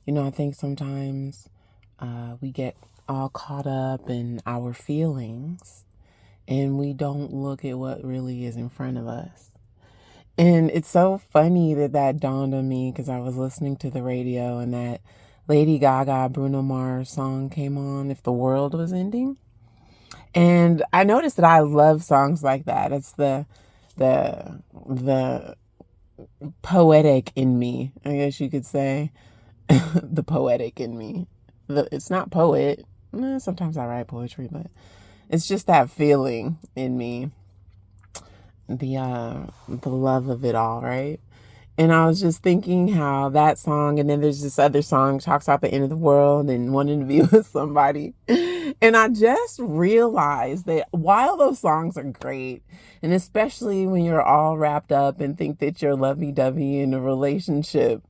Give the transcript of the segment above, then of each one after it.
I think sometimes we get all caught up in our feelings and we don't look at what really is in front of us. And it's so funny that dawned on me because I was listening to the radio and that Lady Gaga Bruno Mars song came on, If the World Was Ending. And I noticed that I love songs like that. It's the poetic in me, I guess you could say. The poetic in me. It's not poet. Sometimes I write poetry, but it's just that feeling in me. The love of it all, right? And I was just thinking how that song, and then there's this other song talks about the end of the world and wanting to be with somebody. And I just realized that while those songs are great, and especially when you're all wrapped up and think that you're lovey-dovey in a relationship,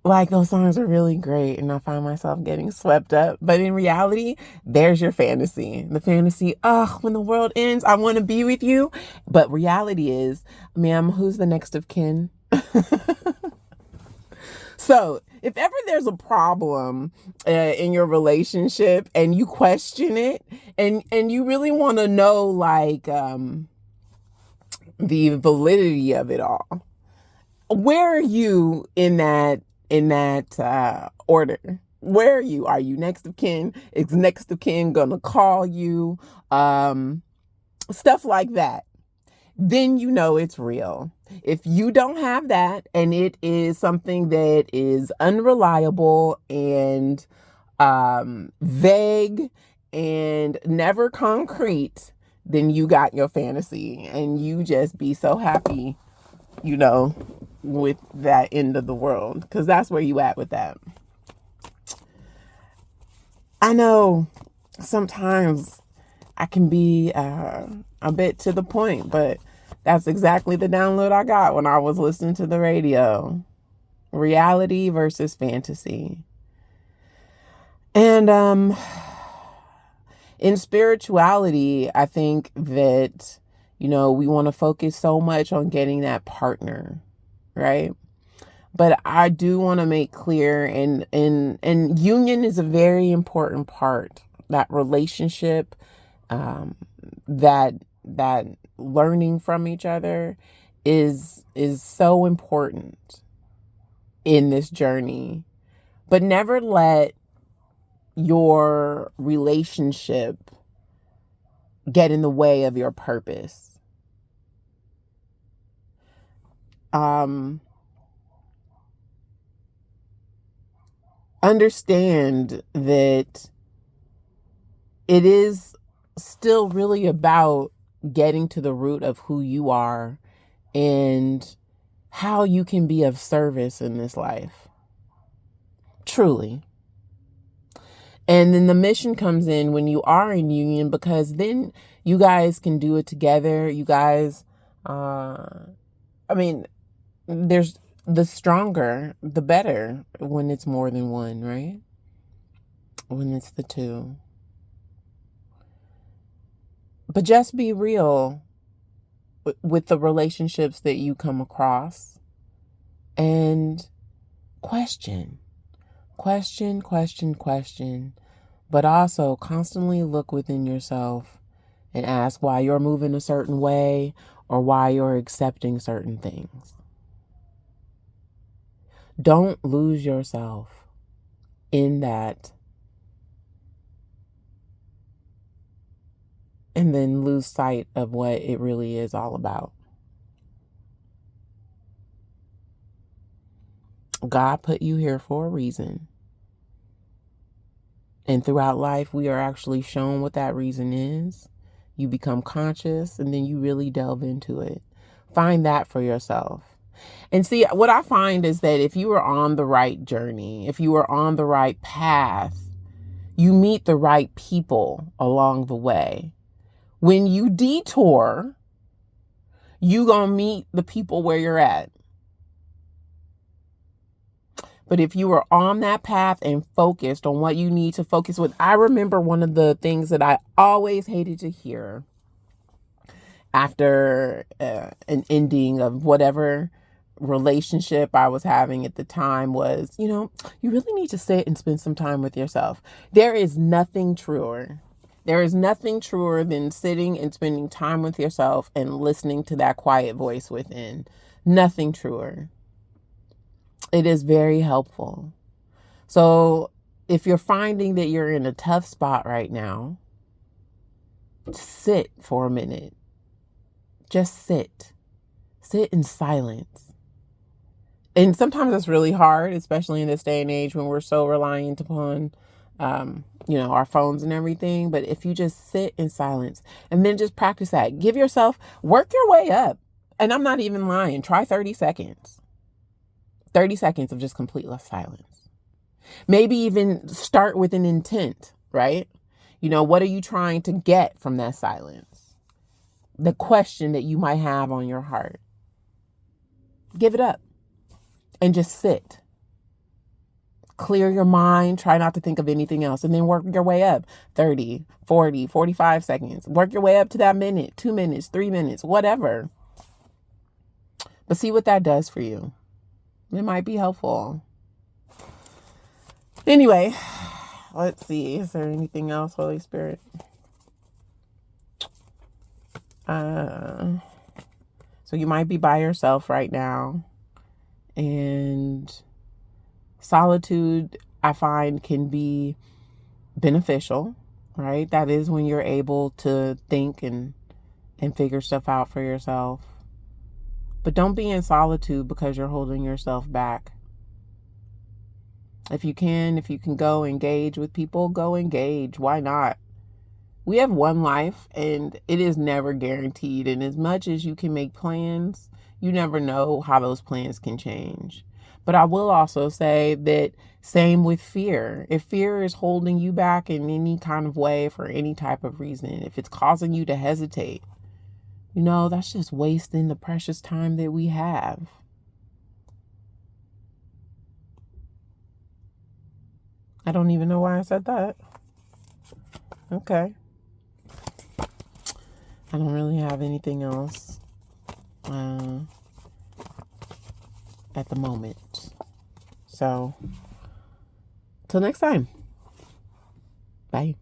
like those songs are really great, and I find myself getting swept up. But in reality, there's your fantasy. The fantasy, when the world ends, I want to be with you. But reality is, ma'am, who's the next of kin? So if ever there's a problem in your relationship and you question it and you really want to know the validity of it all, where are you in that order? Where are you? Are you next of kin? Is next of kin gonna call you? Stuff like that. Then you know it's real. If you don't have that and it is something that is unreliable and vague and never concrete, then you got your fantasy and you just be so happy, with that end of the world, because that's where you at with that. I know sometimes I can be a bit to the point, but that's exactly the download I got when I was listening to the radio. Reality versus fantasy. And in spirituality, I think that, we want to focus so much on getting that partner, right? But I do want to make clear, and union is a very important part. That relationship, that learning from each other is so important in this journey. But never let your relationship get in the way of your purpose. Understand that it is still really about getting to the root of who you are and how you can be of service in this life. Truly. And then the mission comes in when you are in union, because then you guys can do it together. You guys, there's the stronger, the better when it's more than one, right? When it's the two. But just be real with the relationships that you come across and question, but also constantly look within yourself and ask why you're moving a certain way or why you're accepting certain things. Don't lose yourself in that and then lose sight of what it really is all about. God put you here for a reason. And throughout life, we are actually shown what that reason is. You become conscious and then you really delve into it. Find that for yourself. And see, what I find is that if you are on the right journey, if you are on the right path, you meet the right people along the way. When you detour, you gonna meet the people where you're at. But if you are on that path and focused on what you need to focus with, I remember one of the things that I always hated to hear after an ending of whatever relationship I was having at the time was, you really need to sit and spend some time with yourself. There is nothing truer. There is nothing truer than sitting and spending time with yourself and listening to that quiet voice within. Nothing truer. It is very helpful. So if you're finding that you're in a tough spot right now, sit for a minute. Just sit. Sit in silence. And sometimes it's really hard, especially in this day and age when we're so reliant upon, our phones and everything. But if you just sit in silence and then just practice that, work your way up. And I'm not even lying. Try 30 seconds. 30 seconds of just complete silence. Maybe even start with an intent, right? What are you trying to get from that silence? The question that you might have on your heart. Give it up and just sit. Clear your mind. Try not to think of anything else, and then work your way up. 30, 40, 45 seconds. Work your way up to that minute, 2 minutes, 3 minutes, whatever. But see what that does for you. It might be helpful. Anyway, let's see. Is there anything else, Holy Spirit? So you might be by yourself right now, and solitude, I find, can be beneficial, right? That is when you're able to think and figure stuff out for yourself. But don't be in solitude because you're holding yourself back. If you can go engage with people, go engage. Why not? We have one life and it is never guaranteed. And as much as you can make plans, you never know how those plans can change. But I will also say that same with fear. If fear is holding you back in any kind of way for any type of reason, if it's causing you to hesitate, that's just wasting the precious time that we have. I don't even know why I said that. Okay. I don't really have anything else at the moment. So, till next time. Bye.